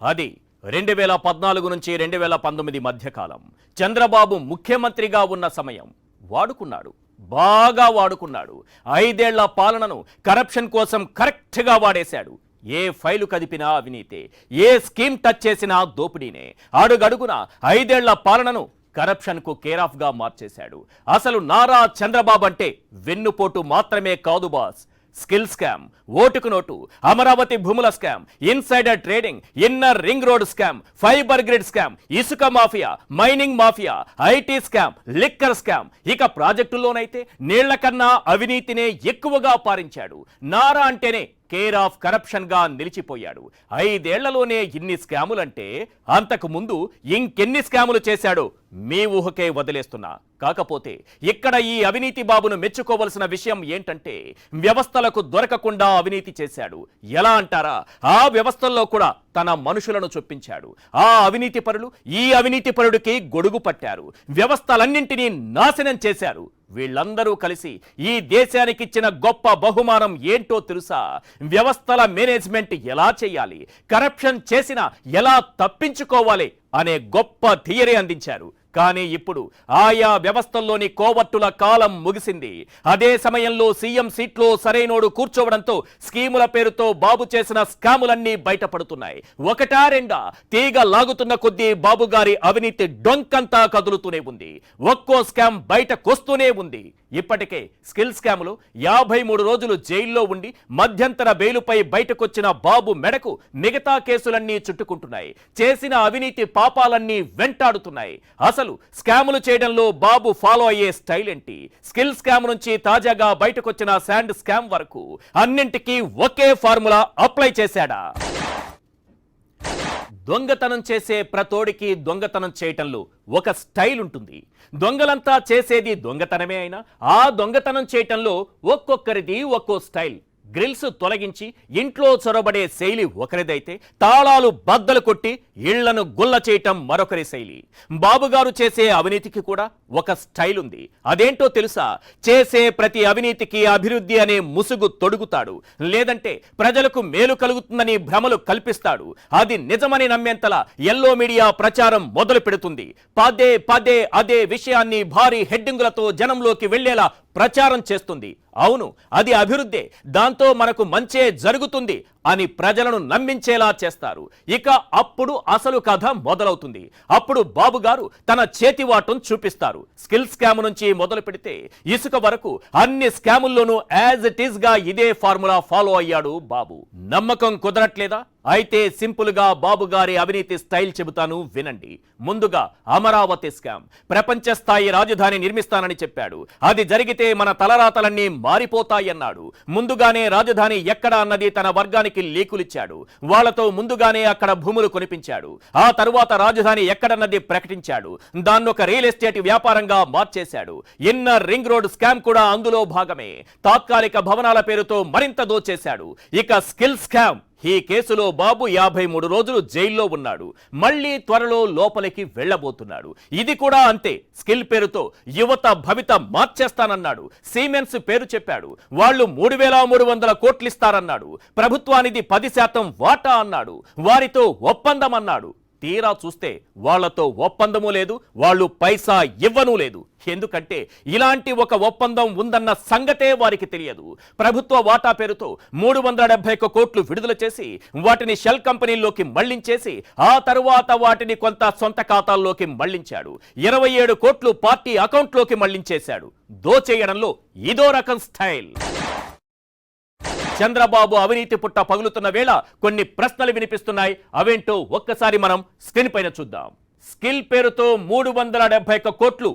అది 2014 నుంచి 2019 మధ్యకాలం చంద్రబాబు ముఖ్యమంత్రిగా ఉన్న సమయం. వాడుకున్నాడు, బాగా వాడుకున్నాడు. 5 ఏళ్ల పాలనను కరప్షన్ కోసం కరెక్ట్గా వాడేశాడు. ఏ ఫైలు కదిపినా అవినీతే, ఏ స్కీమ్ టచ్ చేసినా దోపిడీనే. అడుగడుగున 5 ఏళ్ల పాలనను కరప్షన్కు కేరాఫ్గా మార్చేశాడు. అసలు నారా చంద్రబాబు అంటే వెన్నుపోటు మాత్రమే కాదు బాస్. స్కిల్ స్కామ్, ఓటుకు నోటు, అమరావతి భూముల scam, insider trading, inner ring road scam, fibre grid scam, ఇసుక mafia, mining mafia, IT scam, liquor scam. ఇక ప్రాజెక్టుల్లోనైతే నీళ్ల కన్నా అవినీతినే ఎక్కువగా పారించాడు. నారా అంటేనే కేర్ ఆఫ్ కరప్షన్ గా నిలిచిపోయాడు. 5 ఏళ్లలోనే ఇన్ని స్కాములంటే అంతకు ముందు ఇంకెన్ని స్కాములు చేశాడో మీ ఊహకే వదిలేస్తున్నా. కాకపోతే ఇక్కడ ఈ అవినీతి బాబును మెచ్చుకోవలసిన విషయం ఏంటంటే వ్యవస్థలకు దొరకకుండా అవినీతి చేశాడు. ఎలా అంటారా? ఆ వ్యవస్థల్లో కూడా తన మనుషులను చొప్పించాడు. ఆ అవినీతి పరులు ఈ అవినీతి పరుడికి గొడుగు పట్టారు. వ్యవస్థలన్నింటినీ నాశనం చేశారు. వీళ్ళందరూ కలిసి ఈ దేశానికి ఇచ్చిన గొప్ప బహుమానం ఏంటో తెలుసా? వ్యవస్థల మేనేజ్మెంట్ ఎలా చేయాలి, కరప్షన్ చేసినా ఎలా తప్పించుకోవాలి అనే గొప్ప థియరీ అందించారు. కానీ ఇప్పుడు ఆయా వ్యవస్థల్లోని కోవర్టుల కాలం ముగిసింది. అదే సమయంలో సీఎం సీట్లో సరైనోడు కూర్చోవడంతో స్కీముల పేరుతో బాబు చేసిన స్కాములన్నీ బయటపడుతున్నాయి. ఒకటా రెండా, తీగ లాగుతున్న కొద్దీ బాబు గారి అవినీతి డొంకంతా కదులుతూనే ఉంది. ఒక్కో స్కామ్ బయటకొస్తూనే ఉంది. ఇప్పటికే స్కిల్ స్కాములు 53 రోజులు జైల్లో ఉండి మధ్యంతర బెయిలుపై బయటకొచ్చిన బాబు మెడకు మిగతా కేసులన్నీ చుట్టుకుంటున్నాయి. చేసిన అవినీతి పాపాలన్నీ వెంటాడుతున్నాయి. అసలు స్కాములు చేయడంలో బాబు ఫాలో అయ్యే స్టైల్ ఏంటి? స్కిల్ స్కామ్ నుంచి తాజాగా బయటకొచ్చిన శాండ్ స్కామ్ వరకు అన్నింటికీ ఒకే ఫార్ములా అప్లై చేశాడా? దొంగతనం చేసే ప్రతోడికి దొంగతనం చేయటంలో ఒక స్టైల్ ఉంటుంది. దొంగలంతా చేసేది దొంగతనమే అయినా ఆ దొంగతనం చేయటంలో ఒక్కొక్కరిది ఒక్కో స్టైల్. గ్రిల్స్ తొలగించి ఇంట్లో చొరబడే శైలి ఒకరిదైతే తాళాలు బద్దలు కొట్టి ఇళ్లను గుల్ల చేయటం మరొకరి శైలి. బాబుగారు చేసే అవినీతికి కూడా ఒక స్టైల్ ఉంది. అదేంటో తెలుసా? చేసే ప్రతి అవినీతికి అభివృద్ధి అనే ముసుగు తొడుగుతాడు. లేదంటే ప్రజలకు మేలు కలుగుతుందని భ్రమలు కల్పిస్తాడు. అది నిజమని నమ్మేంతలా ఎల్లో మీడియా ప్రచారం మొదలు పెడుతుంది. పదే పదే అదే విషయాన్ని భారీ హెడ్డింగులతో జనంలోకి వెళ్లేలా ప్రచారం చేస్తుంది. అవును, అది అభివృద్ధే, దాంతో మనకు మంచే జరుగుతుంది అని ప్రజలను నమ్మించేలా చేస్తారు. ఇక అప్పుడు అసలు కథ మొదలవుతుంది. అప్పుడు బాబు గారు తన చేతివాటం చూపిస్తారు. స్కిల్ స్కామ్ నుంచి మొదలు పెడితే ఇసుక వరకు అన్ని స్కాముల్లోనూ యాజ్ ఇట్ ఈస్ గా ఇదే ఫార్ములా ఫాలో అయ్యాడు బాబు. నమ్మకం కుదరట్లేదా? అయితే సింపుల్ గా బాబు గారి అవినీతి స్టైల్ చెబుతాను, వినండి. ముందుగా అమరావతి స్కామ్. ప్రపంచ స్థాయి రాజధాని నిర్మిస్తానని చెప్పాడు. అది జరిగితే మన తలరాతలన్నీ మారిపోతాయన్నాడు. ముందుగానే రాజధాని ఎక్కడ అన్నది తన వర్గానికి లీకులిచ్చాడు. వాళ్లతో ముందుగానే అక్కడ భూములు కొనిపించాడు. ఆ తరువాత రాజధాని ఎక్కడన్నది ప్రకటించాడు. దాన్నొక రియల్ ఎస్టేట్ వ్యాపారంగా మార్చేశాడు. ఇన్నర్ రింగ్ రోడ్ స్కామ్ కూడా అందులో భాగమే. తాత్కాలిక భవనాల పేరుతో మరింత దోచేశాడు. ఇక స్కిల్ స్కామ్. ఈ కేసులో బాబు 53 రోజులు జైల్లో ఉన్నాడు. మళ్లీ త్వరలో లోపలికి వెళ్లబోతున్నాడు. ఇది కూడా అంతే. స్కిల్ పేరుతో యువత భవిత మార్చేస్తానన్నాడు. సిమెన్స్ పేరు చెప్పాడు. వాళ్ళు 3,300 కోట్లు ఇస్తారన్నాడు. ప్రభుత్వానికి 10% వాటా అన్నాడు. వారితో ఒప్పందం అన్నాడు. తీరా చూస్తే వాళ్లతో ఒప్పందమూ లేదు, వాళ్ళు పైసా ఇవ్వనూ లేదు. ఎందుకంటే ఇలాంటి ఒక ఒప్పందం ఉందన్న సంగతే వారికి తెలియదు. ప్రభుత్వ వాటా పేరుతో 371 కోట్లు విడుదల చేసి వాటిని షెల్ కంపెనీల్లోకి మళ్లించేసి ఆ తరువాత వాటిని కొంత సొంత ఖాతాల్లోకి మళ్లించాడు. 27 కోట్లు పార్టీ అకౌంట్లోకి మళ్లించేశాడు. దోచేయడంలో ఇదో రకం స్టైల్. చంద్రబాబు అవినీతి పుట్ట పగులుతున్న వేళ కొన్ని ప్రశ్నలు వినిపిస్తున్నాయి. అవేంటో ఒక్కసారి మనం స్క్రీన్ పైన చూద్దాం. స్కిల్ పేరుతో 371 కోట్లు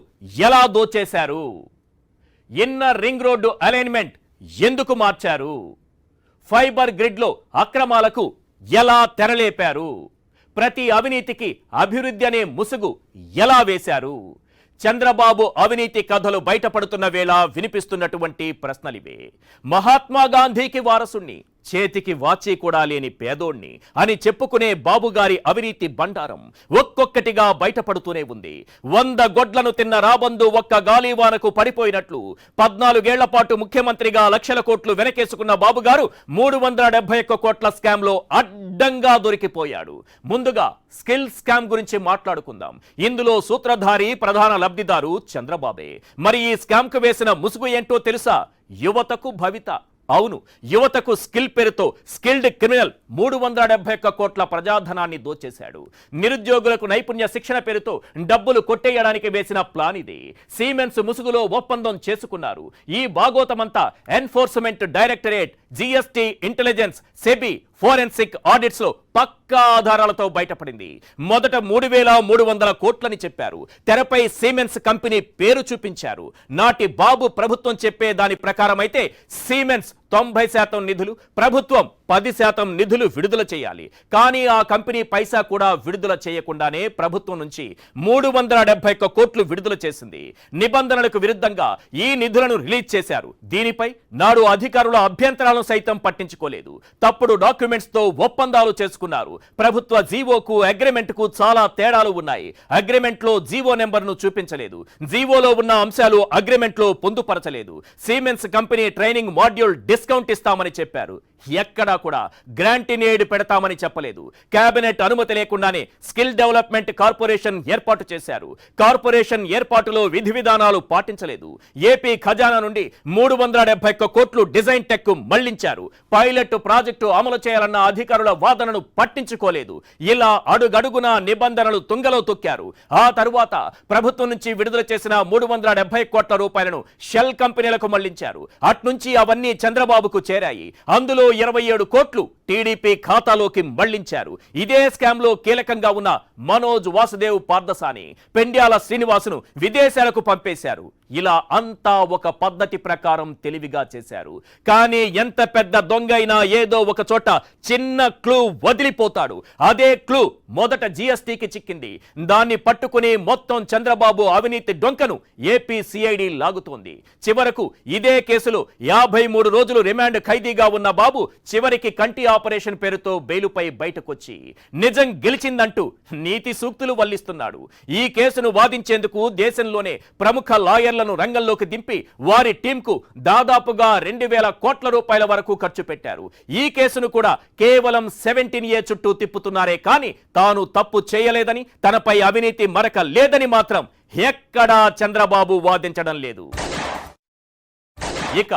ఎలా దోచేశారు? ఇన్నర్ రింగ్ రోడ్డు అలైన్మెంట్ ఎందుకు మార్చారు? ఫైబర్ గ్రిడ్లో అక్రమాలకు ఎలా తెరలేపారు? ప్రతి అవినీతికి అభివృద్ధి అనే ముసుగు ఎలా వేశారు? చంద్రబాబు అవినీతి కథలు బయటపడుతున్న వేళ వినిపిస్తున్నటువంటి ప్రశ్నలివే. మహాత్మా గాంధీకి వారసుణ్ణి, చేతికి వాచి కూడా లేని పేదోణ్ణి అని చెప్పుకునే బాబుగారి అవినీతి బండారం ఒక్కొక్కటిగా బయటపడుతూనే ఉంది. 100 గొడ్లను తిన్న రాబందు ఒక్క గాలివానకు పడిపోయినట్లు 14 ఏళ్ల పాటు ముఖ్యమంత్రిగా లక్షల కోట్లు వెనకేసుకున్న బాబుగారు 371 కోట్ల స్కామ్ లో అడ్డంగా దొరికిపోయాడు. ముందుగా స్కిల్ స్కామ్ గురించి మాట్లాడుకుందాం. ఇందులో సూత్రధారి ప్రధాన లబ్ధిదారు చంద్రబాబే. మరి ఈ స్కామ్ కు వేసిన ముసుగు ఏంటో తెలుసా? యువతకు భవిత. అవును, యువతకు స్కిల్ పేరుతో స్కిల్డ్ క్రిమినల్ 371 కోట్ల ప్రజాధనాన్ని దోచేశాడు. నిరుద్యోగులకు నైపుణ్య శిక్షణ పేరుతో డబ్బులు కొట్టేయడానికి వేసిన ప్లాన్ ఇది. సిమెన్స్ ముసుగులో ఒప్పందం చేసుకున్నారు. ఈ భాగోతమంతా enforcement directorate, GST, intelligence, SEBI, forensic audits లో పక్కా ఆధారాలతో బయటపడింది. మొదట 3,300 కోట్లని చెప్పారు. తెరపై సిమెన్స్ కంపెనీ పేరు చూపించారు. నాటి బాబు ప్రభుత్వం చెప్పే దాని ప్రకారం అయితే సిమెన్స్ 90% నిధులు, ప్రభుత్వం 10% నిధులు విడుదల చేయాలి. కానీ ఆ కంపెనీ పైసా కూడా విడుదల చేయకుండానే ప్రభుత్వం నుంచి 371 కోట్లు విడుదల చేసింది. నిబంధనలకు విరుద్ధంగా ఈ నిధులను రిలీజ్ చేశారు. దీనిపై నాడు అధికారుల అభ్యంతరాలను సైతం పట్టించుకోలేదు. తప్పుడు డాక్యుమెంట్స్ తో ఒప్పందాలు చేసుకున్నారు. ప్రభుత్వ జీవోకు అగ్రిమెంట్ కు చాలా తేడాలు ఉన్నాయి. అగ్రిమెంట్ లో జీవో నెంబర్ ను చూపించలేదు. జీవోలో ఉన్న అంశాలు అగ్రిమెంట్ లో పొందుపరచలేదు. Siemens company training module discount ఇస్తామని చెప్పారు. ఎక్కడా కూడా గ్రాంట్ ఇన్ ఎయిడ్ పెడతామని చెప్పలేదు. కేబినెట్ అనుమతి లేకుండానే స్కిల్ డెవలప్మెంట్ కార్పొరేషన్ ఏర్పాటు చేశారు. కార్పొరేషన్ ఏర్పాటులో విధి విధానాలు పాటించలేదు. ఏపీ ఖజానా నుండి 371 కోట్లు డిజైన్ టెక్ మళ్లించారు. పైలట్ ప్రాజెక్టు అమలు చేయాలన్న అధికారుల వాదనను పట్టించుకోలేదు. ఇలా అడుగడుగునా నిబంధనలు తుంగలో తొక్కారు. ఆ తరువాత ప్రభుత్వం నుంచి విడుదల చేసిన 370 కోట్ల రూపాయలను షెల్ కంపెనీలకు మళ్లించారు. అట్నుంచి అవన్నీ చంద్రబాబుకు చేరాయి. అందులో 27 కోట్లు టీడీపీ ఖాతాలోకి మళ్లించారు. ఇదే స్కామ్ లో కీలకంగా ఉన్న మనోజ్ వాసుదేవ్ పార్దసాని, పెండ్యాల శ్రీనివాసును విదేశాలకు పంపేశారు. ఇలా అంతా ఒక పద్ధతి ప్రకారం తెలివిగా చేశారు. కానీ ఎంత పెద్ద దొంగ అయినా ఏదో ఒక చోట చిన్న క్లూ వదిలిపోతాడు. అదే క్లూ మొదట జిఎస్టికి చిక్కింది. దాన్ని పట్టుకుని మొత్తం చంద్రబాబు అవినీతి డొంకను ఏపీ సిఐడి లాగుతోంది. చివరకు ఇదే కేసులో 53 రోజులు రిమాండ్ ఖైదీగా ఉన్న బాబు చివరికి కంటి ఆపరేషన్ పేరుతో బెయిలుపై బయటకొచ్చి నిజం గెలిచిందంటూ నీతి సూక్తులు వల్లిస్తున్నాడు. ఈ కేసును వాదించేందుకు దేశంలోనే ప్రముఖ లాయర్లను రంగంలోకి దింపి వారి టీంకు దాదాపుగా 2,000 కోట్ల రూపాయల వరకు ఖర్చు పెట్టారు. ఈ కేసును కూడా కేవలం 17A చుట్టూ తిప్పుతున్నారే కానీ తాను తప్పు చేయలేదని, తనపై అవినీతి మరక లేదని మాత్రం ఎక్కడా చంద్రబాబు వాదించడం లేదు. ఇక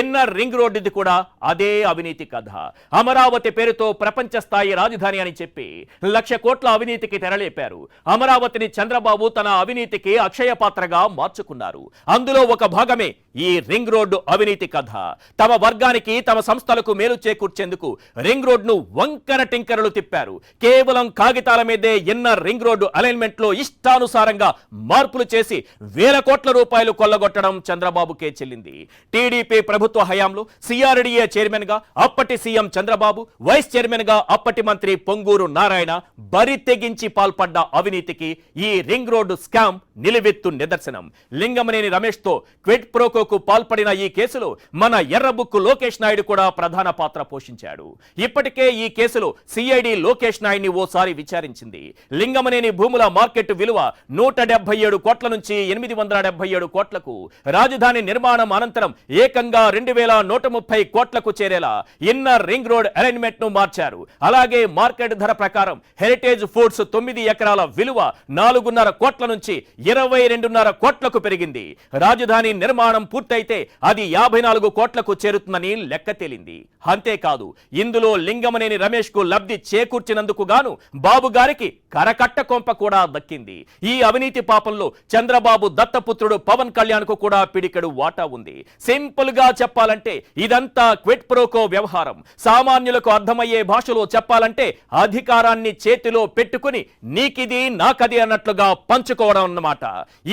ఇన్నర్ రింగ్ రోడ్డుది కూడా అదే అవినీతి కథ. అమరావతి పేరుతో ప్రపంచ స్థాయి రాజధాని అని చెప్పి 1,00,000 కోట్ల అవినీతికి తెరలేపారు. అమరావతిని చంద్రబాబు తన అవినీతికి అక్షయ పాత్రగా మార్చుకున్నారు. అందులో ఒక భాగమే ఈ రింగ్ రోడ్డు అవినీతి కథ. తమ వర్గానికి, తమ సంస్థలకు మేలు చేకూర్చేందుకు రింగ్ రోడ్డును వంకర టింకరలు తిప్పారు. కేవలం కాగితాల మీదే ఇన్నర్ రింగ్ రోడ్డు అలైన్మెంట్ లో ఇష్టానుసారంగా మార్పులు చేసి 1,000 కోట్ల రూపాయలు కొల్లగొట్టడం చంద్రబాబుకే చెల్లింది. టీడీపీ ప్రభుత్వ హయాంలో సిఆర్డీఏ చైర్మన్ గా అప్పటి సీఎం చంద్రబాబు, వైస్ చైర్మన్ గా అప్పటి మంత్రి పొంగూరు నారాయణ బరి తెగించి పాల్పడ్డ అవినీతికి ఈ రింగ్ రోడ్డు స్కామ్ నిలువెత్తు నిదర్శనం. లింగమనేని రమేష్ తో క్విడ్ ప్రోకోకు పాల్పడిన ఈ కేసులో మన ఎర్రబుక్కు లోకేష్ నాయుడు కూడా ప్రధాన పాత్ర పోషించాడు. ఇప్పటికే ఈ కేసులో సిఐడి లోకేష్ నాయుడిని ఓసారి విచారించింది. లింగమనేని భూముల మార్కెట్ విలువ 177 కోట్ల నుంచి 877 కోట్లకు, రాజధాని నిర్మాణం అనంతరం ఏకంగా 2,130 కోట్లకు చేరేలా ఇన్నర్ రింగ్ రోడ్ అలైన్మెంట్ ను మార్చారు. అలాగే మార్కెట్ ధర ప్రకారం హెరిటేజ్ ఫుడ్స్ 9 ఎకరాల విలువ 4.5 కోట్ల నుంచి 22.5 కోట్లకు పెరిగింది. రాజధాని నిర్మాణం పూర్తయితే అది 54 కోట్లకు చేరుతుందని లెక్క తేలింది. అంతేకాదు, ఇందులో లింగమనేని రమేష్ కు లబ్ధి చేకూర్చినందుకు గాను బాబు గారికి కరకట్ట కొంప కూడా దక్కింది. ఈ అవినీతి పాపంలో చంద్రబాబు దత్తపుత్రుడు పవన్ కళ్యాణ్ కు కూడా పిడికెడు వాటా ఉంది. సింపుల్ గా చెప్పాలంటే ఇదంతా క్విడ్ ప్రోకో వ్యవహారం. సామాన్యులకు అర్థమయ్యే భాషలో చెప్పాలంటే అధికారాన్ని చేతిలో పెట్టుకుని నీకిది నాకది అన్నట్లుగా పంచుకోవడం అన్నమాట.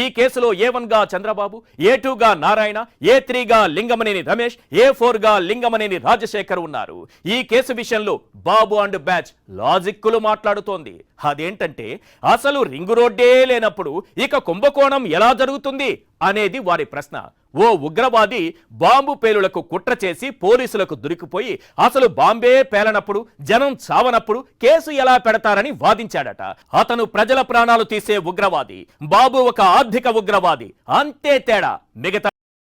ఈ కేసులో A1 గా చంద్రబాబు, A2 గా నారాయణ, A3 గా లింగమనేని రమేష్, A4 గా లింగమనేని రాజశేఖర్ ఉన్నారు. ఈ కేసు విషయంలో బాబు అండ్ బ్యాచ్ లాజిక్కులు మాట్లాడుతోంది. అదేంటంటే అసలు రింగు రోడ్డే లేనప్పుడు ఇక కుంభకోణం ఎలా జరుగుతుంది అనేది వారి ప్రశ్న. ఓ ఉగ్రవాది బాంబు పేలులకు కుట్ర చేసి పోలీసులకు దొరికిపోయి అసలు బాంబే పేలనప్పుడు జనం చావనప్పుడు కేసు ఎలా పెడతారని వాదించాడట. అతను ప్రజల ప్రాణాలు తీసే ఉగ్రవాది, బాబు ఒక ఆర్థిక ఉగ్రవాది, అంతే తేడా. మిగతా